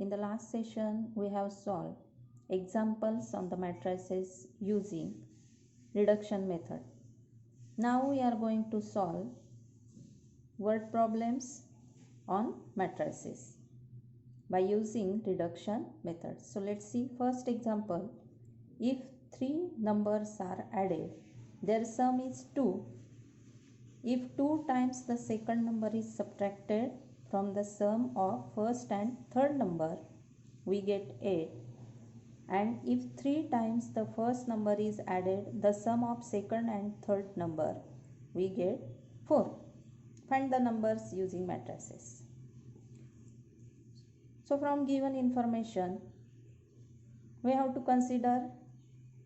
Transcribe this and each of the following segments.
in the last session we have solved examples on the matrices using reduction method. Now we are going to solve word problems on matrices by using reduction method. So let's see first example. If three numbers are added, their sum is 2. If 2 times the second number is subtracted from the sum of first and third number, we get 8. And if 3 times the first number is added, the sum of second and third number, we get 4. Find the numbers using matrices. So from given information, we have to consider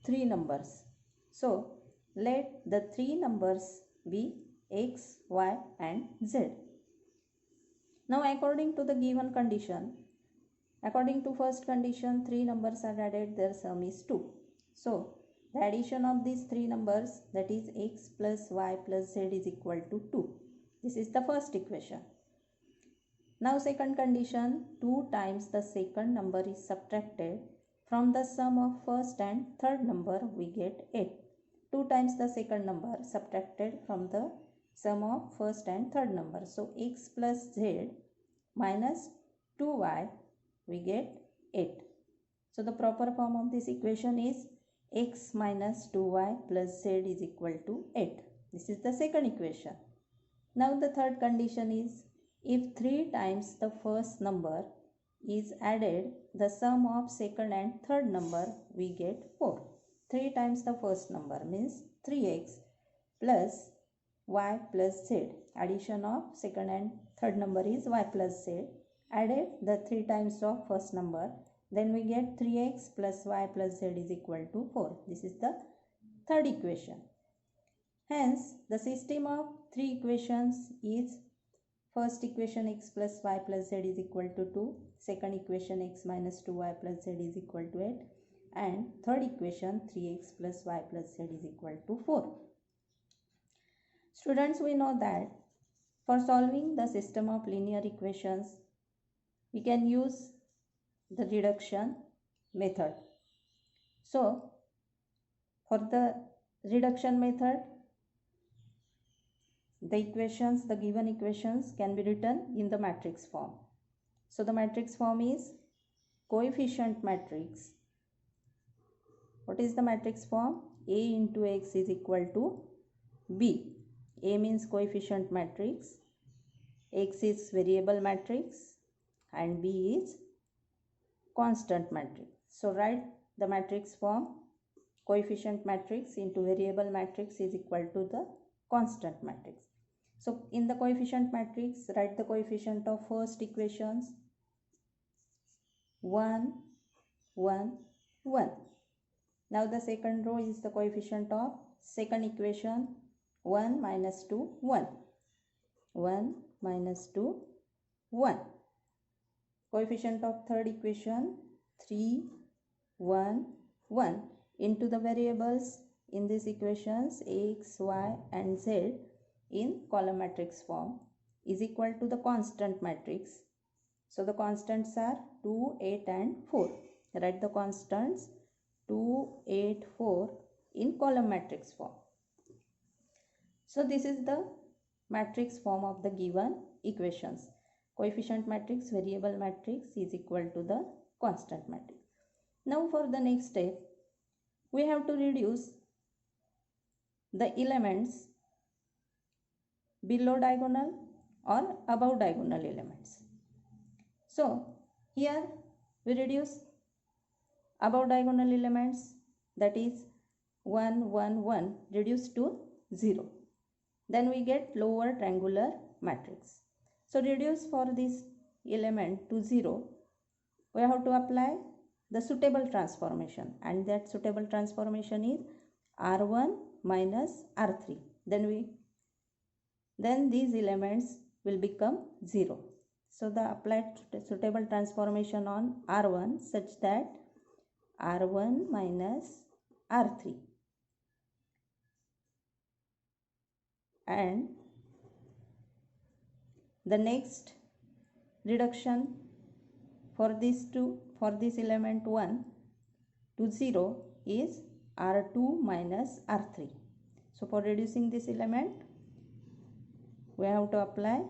3 numbers. So let the 3 numbers be x, y and z. Now according to the given condition, according to first condition, 3 numbers are added, their sum is 2. So the addition of these 3 numbers, that is x plus y plus z, is equal to 2. This is the first equation. Now second condition, 2 times the second number is subtracted from the sum of first and third number, we get 8. 2 times the second number subtracted from the sum of first and third number. So x plus z minus 2y, we get 8. So the proper form of this equation is x minus 2y plus z is equal to 8. This is the second equation. Now the third condition is, if 3 times the first number is added, the sum of second and third number, we get 4. 3 times the first number means 3x plus y plus z. Addition of second and third number is y plus z. Added the 3 times of first number, then we get 3x plus y plus z is equal to 4. This is the third equation. Hence the system of 3 equations is first equation x plus y plus z is equal to 2, second equation x minus 2y plus z is equal to 8, and third equation 3x plus y plus z is equal to 4. Students, we know that for solving the system of linear equations, we can use the reduction method. So for the reduction method, the given equations can be written in the matrix form. So the matrix form is coefficient matrix. What is the matrix form? A into x is equal to B. A means coefficient matrix, x is variable matrix, and B is constant matrix. So write the matrix form coefficient matrix into variable matrix is equal to the constant matrix. So in the coefficient matrix, write the coefficient of first equations 1, 1, 1. Now the second row is the coefficient of second equation 1 minus 2, 1. 1 minus 2, 1. Coefficient of third equation 3, 1, 1. Into the variables in these equations x, y and z in column matrix form is equal to the constant matrix. So the constants are 2, 8 and 4. Write the constants 2, 8, 4 in column matrix form. So this is the matrix form of the given equations. Coefficient matrix, variable matrix is equal to the constant matrix. Now for the next step, we have to reduce the elements below diagonal or above diagonal elements. So here we reduce above diagonal elements, that is 1, 1, 1 reduced to 0. Then we get lower triangular matrix. So reduce for this element to 0, we have to apply the suitable transformation, and that suitable transformation is R1 minus R3. Then these elements will become 0. So the applied suitable transformation on R1 such that R1 minus R3, and the next reduction for this element 1 to 0 is R2 minus R3. So for reducing this element, we have to apply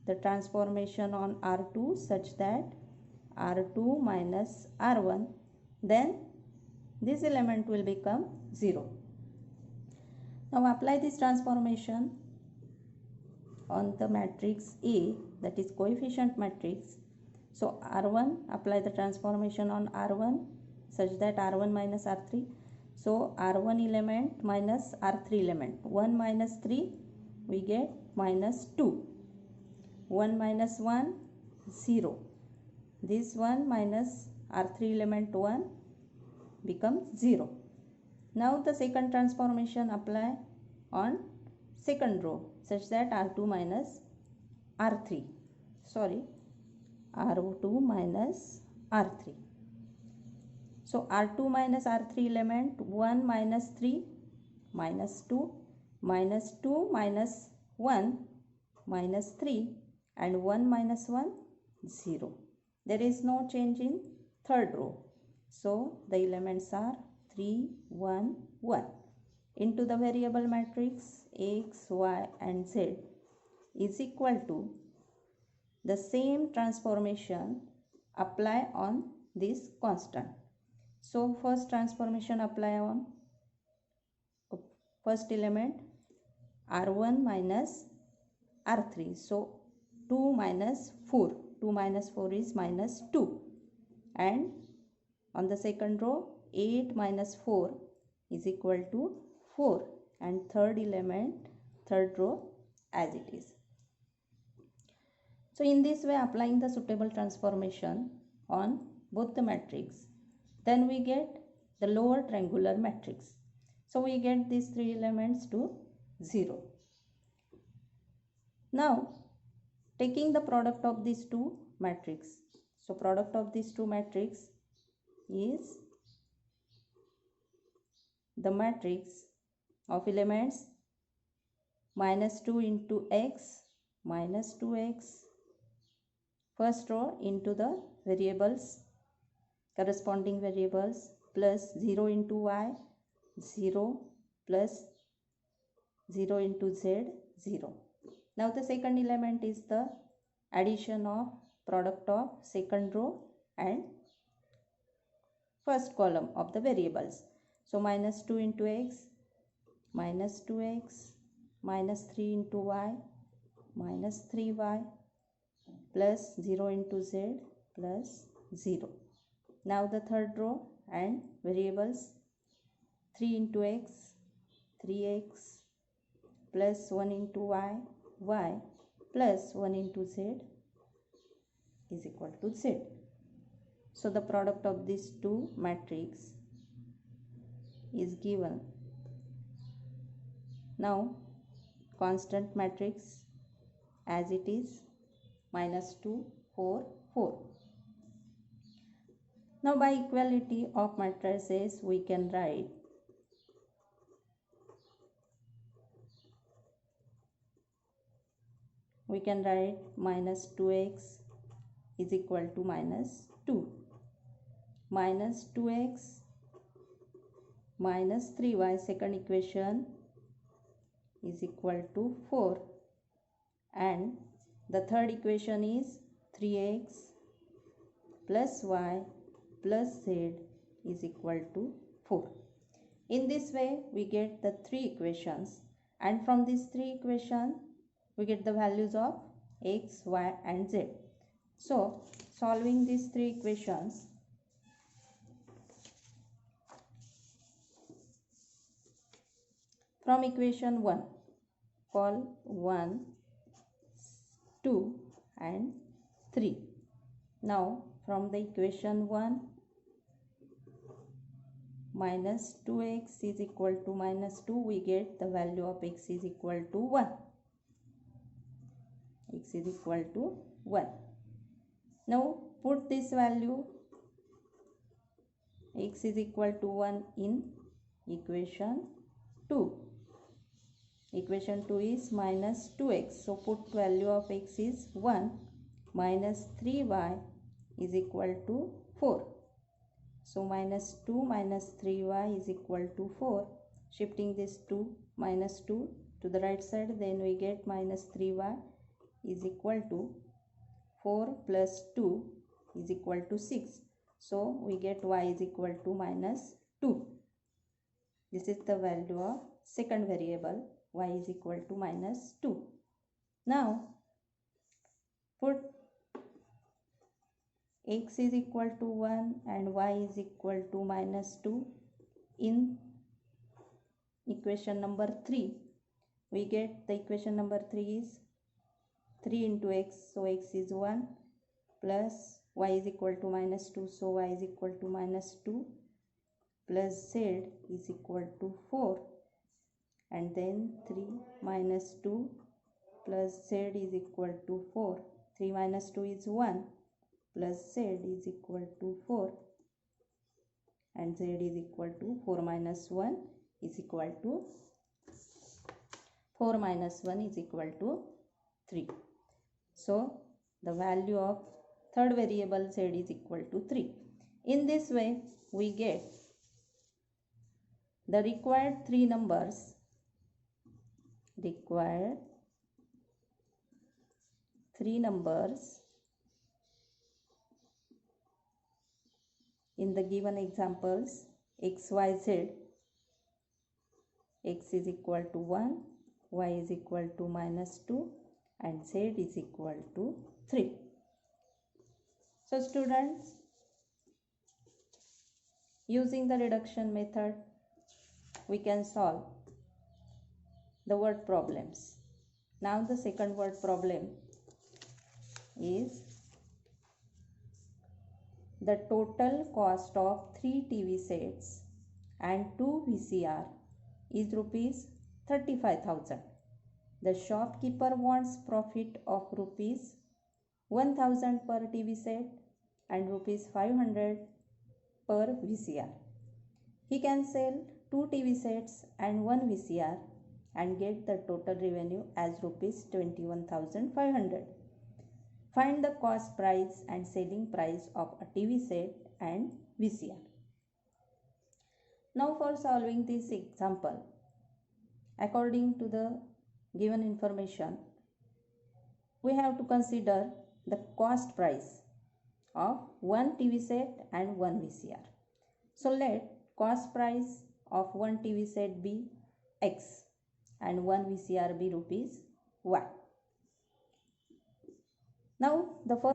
the transformation on R2 such that R2 minus R1, then this element will become 0. Now apply this transformation on the matrix A, that is coefficient matrix. So R1, apply the transformation on R1 such that R1 minus R3. So R1 element minus R3 element. 1 minus 3, we get minus 2. 1 minus 1, 0. This 1 minus R3 element 1 becomes 0. Now the second transformation apply on second row such that R2 minus R3. R2 minus R3. So R2 minus R3 element 1 minus 3 minus 2 minus 2 minus 1 minus 3 and 1 minus 1 0. There is no change in third row. So the elements are 3, 1, 1. Into the variable matrix X, Y and Z is equal to the same transformation apply on this constant. So first transformation apply on first element R1 minus R3. So 2 minus 4. 2 minus 4 is minus 2. And on the second row 8 minus 4 is equal to 4. And third element, third row as it is. So in this way, applying the suitable transformation on both the matrix, then we get the lower triangular matrix. So we get these three elements to 0. Now taking the product of these two matrix. So product of these two matrix is the matrix of elements minus 2 into x minus 2x, first row into the variables, corresponding variables, plus 0 into y, 0 plus 0 into z, 0. Now the second element is the addition of product of second row and first column of the variables. So minus 2 into x, minus 2x, minus 3 into y, minus 3y, plus 0 into z, plus 0. Now the third row and variables, 3 into x, 3x, plus 1 into y, y, plus 1 into z is equal to z. So the product of these two matrix is given. Now constant matrix as it is, minus 2, 4, 4. Now by equality of matrices we can write minus 2x is equal to minus 2, minus 2x minus 3y, second equation, is equal to 4, and the third equation is 3x plus y plus z is equal to 4. In this way we get the three equations, and from these three equations we get the values of x, y and z. So solving these three equations, from equation 1, call 1, 2 and 3. Now from the equation 1, minus 2x is equal to minus 2, we get the value of x is equal to 1. X is equal to 1. Now put this value x is equal to 1 in equation 2. Equation 2 is minus 2x. So put value of x is 1 minus 3y is equal to 4. So minus 2 minus 3y is equal to 4. Shifting this 2 minus 2 to the right side, then we get minus 3y is equal to 4 plus 2 is equal to 6. So we get y is equal to minus 2. This is the value of second variable, y is equal to minus 2. Now put x is equal to 1 and y is equal to minus 2 in equation number 3. We get the equation number 3 is 3 into x, so x is 1, plus y is equal to minus 2, so y is equal to minus 2, plus z is equal to 4, and then 3 minus 2 plus z is equal to 4. 3 minus 2 is 1, plus z is equal to 4, and z is equal to 4 minus 1 is equal to 4 minus 1 is equal to 3. So the value of third variable z is equal to 3. In this way we get the required three numbers, in the given examples x, y, z. X is equal to 1, y is equal to minus 2, and z is equal to 3. So students, using the reduction method, we can solve the word problems. Now the second word problem is the total cost of 3 TV sets and 2 VCR is rupees 35,000. The shopkeeper wants profit of rupees 1,000 per TV set and rupees 500 per VCR. He can sell 2 TV sets and 1 VCR and get the total revenue as rupees 21,500. Find the cost price and selling price of a TV set and VCR. Now for solving this example, according to the given information, we have to consider the cost price of one TV set and one VCR. So let cost price of one TV set be X and one VCR be rupees Y. Now the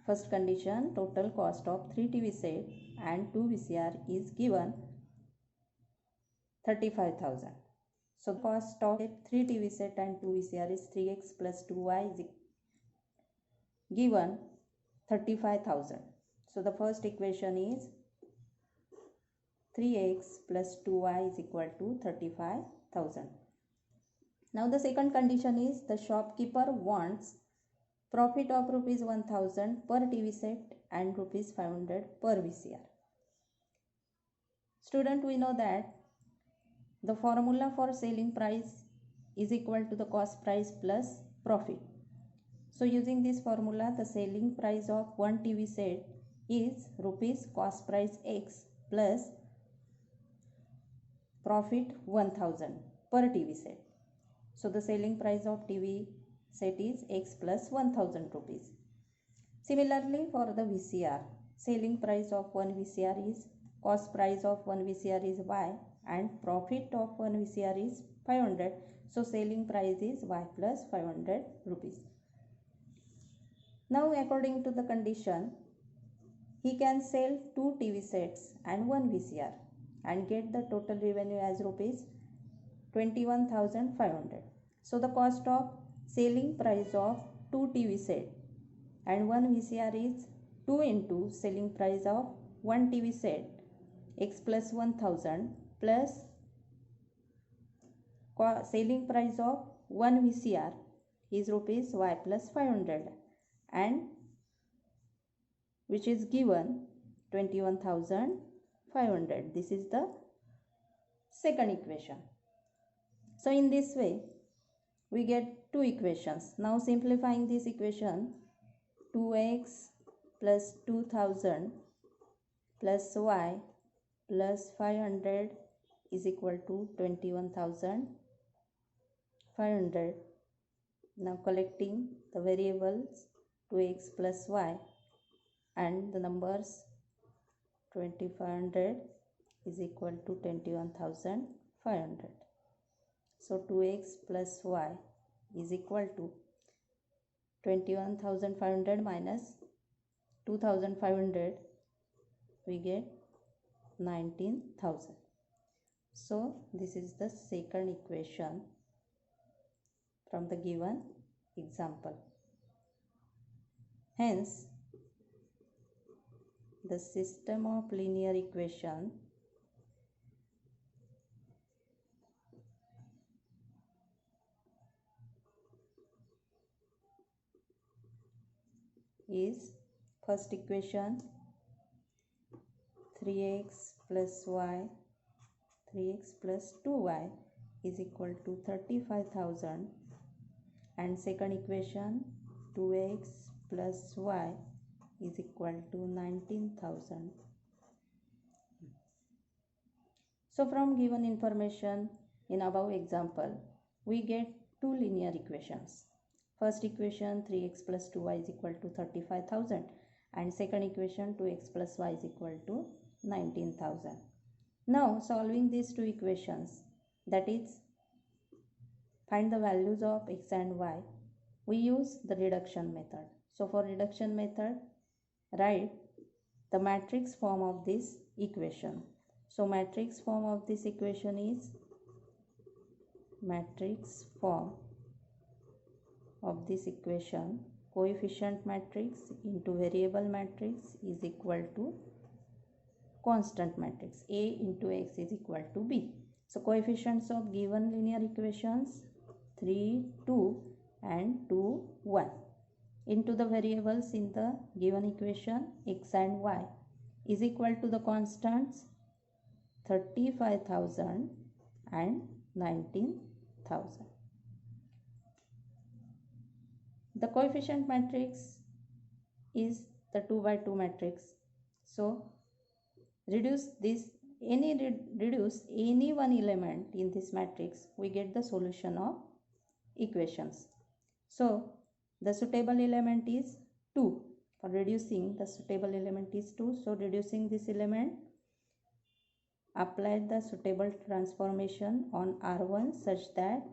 first condition, total cost of 3 TV set and 2 VCR is given 35,000. So cost of 3 TV set and 2 VCR is 3x plus 2y is given 35,000. So the first equation is 3x plus 2y is equal to 35,000. Now the second condition is the shopkeeper wants profit of rupees 1,000 per TV set and rupees 500 per VCR. Student, we know that the formula for selling price is equal to the cost price plus profit. So using this formula, the selling price of one TV set is rupees cost price X plus profit 1,000 per TV set. So the selling price of TV set is X plus 1,000 rupees. Similarly for the VCR, selling price of one VCR is cost price of one VCR is Y and profit of one VCR is 500. So selling price is Y plus 500 rupees. Now according to the condition, he can sell 2 TV sets and 1 VCR and get the total revenue as rupees 21,500. So the cost of selling price of 2 TV set and 1 VCR is 2 into selling price of 1 TV set X plus 1,000 plus selling price of 1 VCR is rupees Y plus 500 and which is given 21,500. This is the second equation. So in this way we get two equations. Now simplifying this equation, 2x plus 2000 plus y plus 500 is equal to 21,500. Now collecting the variables 2x plus y and the numbers 2500 is equal to 21,500. So 2x plus y is equal to 21,500 minus 2,500, we get 19,000. So this is the second equation from the given example. Hence, the system of linear equation is first equation 3x plus y 3x plus 2y is equal to 35,000, and second equation 2x plus y is equal to 19,000. So from given information in above example, we get two linear equations. First equation 3x plus 2y is equal to 35,000, and second equation 2x plus y is equal to 19,000. Now solving these two equations, that is find the values of x and y, we use the reduction method. So for reduction method, write the matrix form of this equation. So matrix form of this equation is matrix form of this equation, coefficient matrix into variable matrix is equal to constant matrix. A into x is equal to b. So coefficients of given linear equations 3, 2 and 2, 1 into the variables in the given equation x and y is equal to the constants 35,000 and 19,000. The coefficient matrix is the 2 by 2 matrix. So reduce any one element in this matrix, we get the solution of equations. So the suitable element is 2. For reducing, the suitable element is 2. So reducing this element, apply the suitable transformation on R1 such that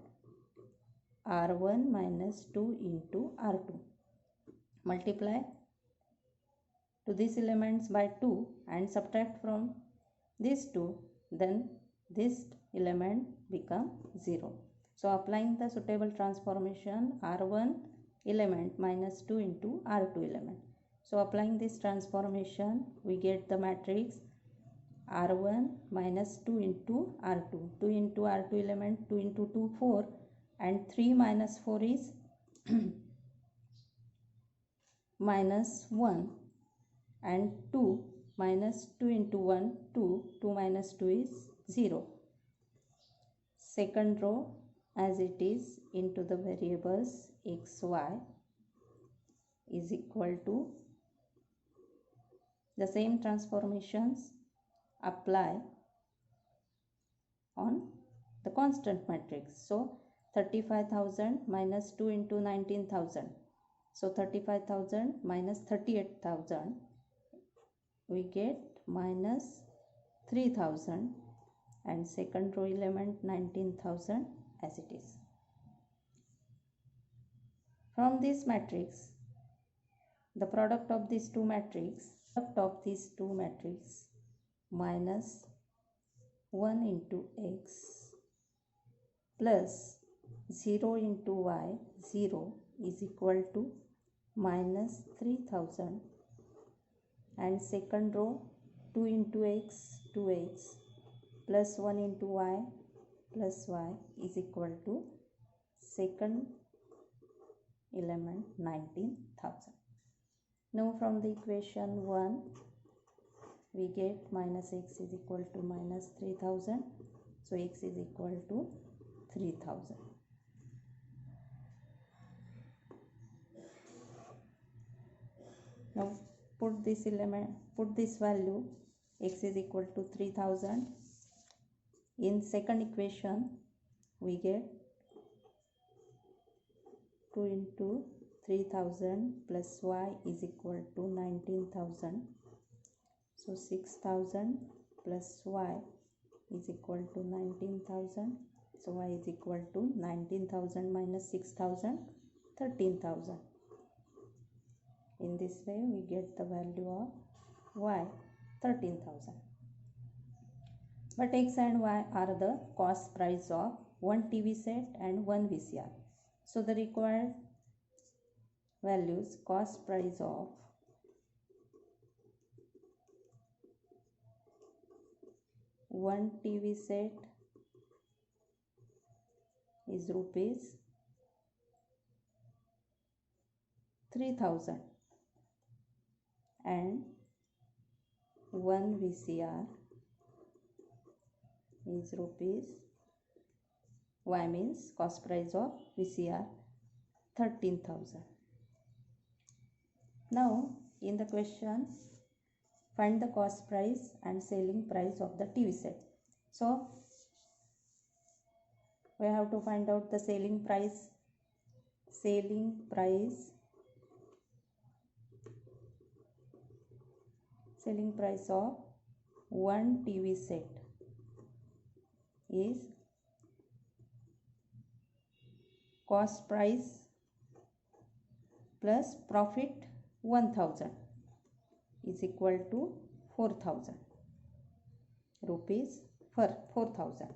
R1 minus 2 into R2. Multiply to these elements by 2 and subtract from these 2, then this element become 0. So applying the suitable transformation, R1 element minus 2 into R2 element. So applying this transformation, we get the matrix R1 minus 2 into R2. 2 into R2 element, 2 into 2, 4, and 3 minus 4 is minus 1, and 2 minus 2 into 1, 2, 2 minus 2 is 0. Second row as it is into the variables x, y is equal to the same transformations apply on the constant matrix. So 35,000 minus 2 into 19,000. So 35,000 minus 38,000, we get minus 3,000, and second row element 19,000 as it is. From this matrix, the product of these two matrix minus 1 into x plus 0 into y, 0 is equal to minus 3,000, and second row 2 into x, 2x plus 1 into y plus y is equal to second element 19,000. Now from the equation 1, we get minus x is equal to minus 3,000. So x is equal to 3,000. Now put this element, put this value x is equal to 3000. In second equation we get 2 into 3000 plus y is equal to 19,000. So 6,000 plus y is equal to 19,000. So y is equal to 19,000 minus 6,000, 13,000. In this way we get the value of y 13,000. But x and y are the cost price of one TV set and one VCR. So the required values, cost price of one TV set is rupees 3,000 and one VCR is rupees, y means cost price of VCR 13,000. Now in the question, find the cost price and selling price of the TV set. So we have to find out the selling price. Selling price of one TV set is cost price plus profit 1,000 is equal to 4,000 rupees for 4,000.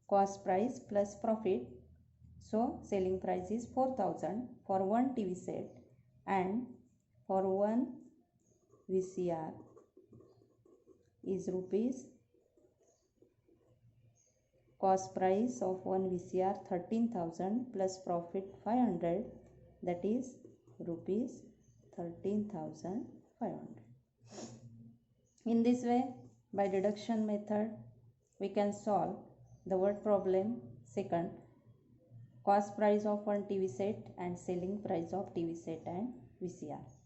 Cost price plus profit, so selling price is 4,000 for one TV set, and for one VCR is rupees, cost price of one VCR 13,000 plus profit 500, that is rupees 13,500. In this way, by deduction method, we can solve the word problem second, cost price of one TV set and selling price of TV set and VCR.